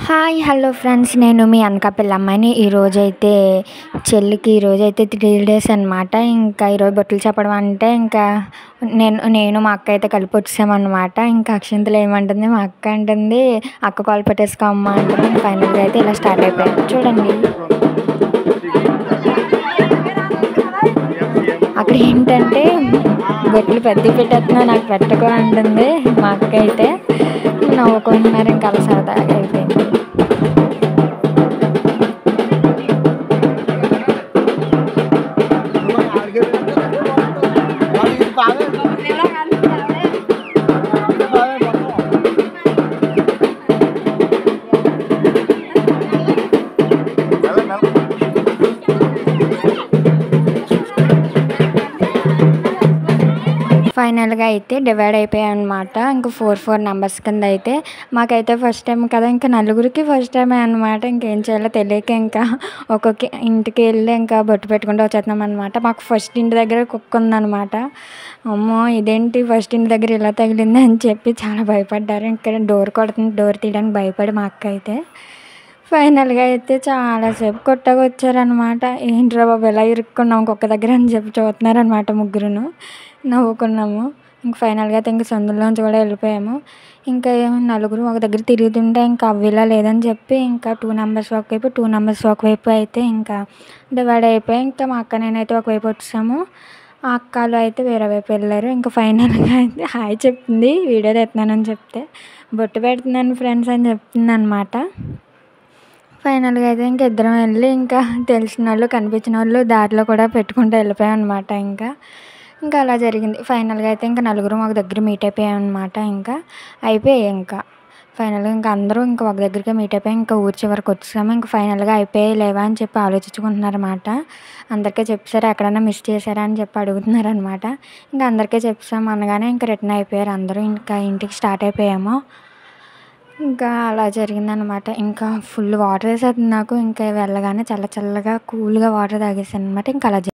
Hi hello friends, నేను మీ అనకాపల్లి అమ్మాయిని. ఈరోజైతే చెల్లికి ఈరోజైతే 3 days అనమాట. ఇంకా ఈరోజు బొట్లు చెప్పడం అంటే ఇంకా నేను మా అక్క అయితే కలిపి వచ్చామన్నమాట. ఇంకా అక్షింతలు ఏమంటుంది, మా అక్క అంటుంది అక్క కాలు పెట్టేసుకో అమ్మ అంటుంది. ఫైనల్గా అయితే ఇలా స్టార్ట్ అయిపోయాయి చూడండి. అక్కడ ఏంటంటే బొట్లు పెద్ద పెట్టేస్తున్నా నాకు పెట్టుకో అంటుంది మా అక్క అయితే. నవ్వుకుంటున్నారు, ఇంకా అలా సరదాగా అయిపోయింది. ఫైనల్గా అయితే డివైడ్ అయిపోయాయి అనమాట. ఇంకా 4 నెంబర్స్ కింద అయితే మాకైతే ఫస్ట్ టైం కదా, ఇంకా నలుగురికి ఫస్ట్ టైమే అనమాట. ఇంకేం చేయాలో తెలియక ఇంకా ఒక్కొక్క ఇంటికి వెళ్ళి ఇంకా బొట్టు పెట్టుకుంటూ వచ్చేస్తున్నాం అనమాట. మాకు ఫస్ట్ ఇంటి దగ్గర కుక్క ఉందన్నమాట. అమ్మో ఇదేంటి ఫస్ట్ ఇంటి దగ్గర ఇలా తగిలింది అని చెప్పి చాలా భయపడ్డారు. ఇంకా డోర్ కొడుతుంది, డోర్ తీయడానికి భయపడి మా అక్క అయితే. ఫైనల్గా అయితే చాలాసేపు కొట్టగా వచ్చారనమాట. ఏంట్రా బాబు ఎలా ఇరుక్కున్నాం కుక్క దగ్గర అని చెప్పి చూస్తున్నారనమాట ముగ్గురును. నవ్వుకున్నాము. ఇంక ఫైనల్గా అయితే ఇంక సందులోంచి కూడా వెళ్ళిపోయాము. ఇంకా నలుగురు ఒక దగ్గర తిరుగుతుంటే ఇంకా అవ్విలా లేదని చెప్పి ఇంకా 2 నెంబర్స్ ఒకవైపు 2 నెంబర్స్ ఒకవైపు అయితే ఇంకా డివైడ్ అయిపోయి ఇంకా మా అక్క నేనైతే ఒకవైపు వచ్చాము. ఆ అక్కలు అయితే వేరే వైపు వెళ్ళారు. ఇంకా ఫైనల్గా అయితే హాయ్ చెప్తుంది, వీడియో తెస్తున్నానని చెప్తే బొట్టు పెడుతున్నాను ఫ్రెండ్స్ అని చెప్తుంది అనమాట. ఫైనల్గా అయితే ఇంక ఇద్దరం వెళ్ళి ఇంకా తెలిసిన వాళ్ళు కనిపించిన వాళ్ళు దారిలో కూడా పెట్టుకుంటూ వెళ్ళిపోయాం అనమాట. ఇంకా అలా జరిగింది. ఫైనల్గా అయితే ఇంకా నలుగురం ఒక దగ్గర మీట్ అయిపోయాం అనమాట. ఇంకా అయిపోయాయి. ఇంకా ఫైనల్గా ఇంకా అందరూ ఇంకా ఒక దగ్గరికి మీట్ అయిపోయి ఇంకా ఊరి చివరికి వచ్చాము. ఇంకా ఫైనల్గా అయిపోయాయి లేవా అని చెప్పి ఆలోచించుకుంటున్నారన్నమాట. అందరికీ చెప్పారా, ఎక్కడైనా మిస్ చేశారా అని చెప్పి అడుగుతున్నారనమాట. ఇంకా అందరికీ చెప్పాము అనగానే ఇంకా రిటర్న్ అయిపోయారు అందరూ. ఇంకా ఇంటికి స్టార్ట్ అయిపోయాము. ఇంకా అలా జరిగిందనమాట. ఇంకా ఫుల్ వాటర్ వేసేస్తుంది నాకు. ఇంకా వెళ్ళగానే చల్లగా కూల్గా వాటర్ తాగేసాను అనమాట. ఇంకా అలా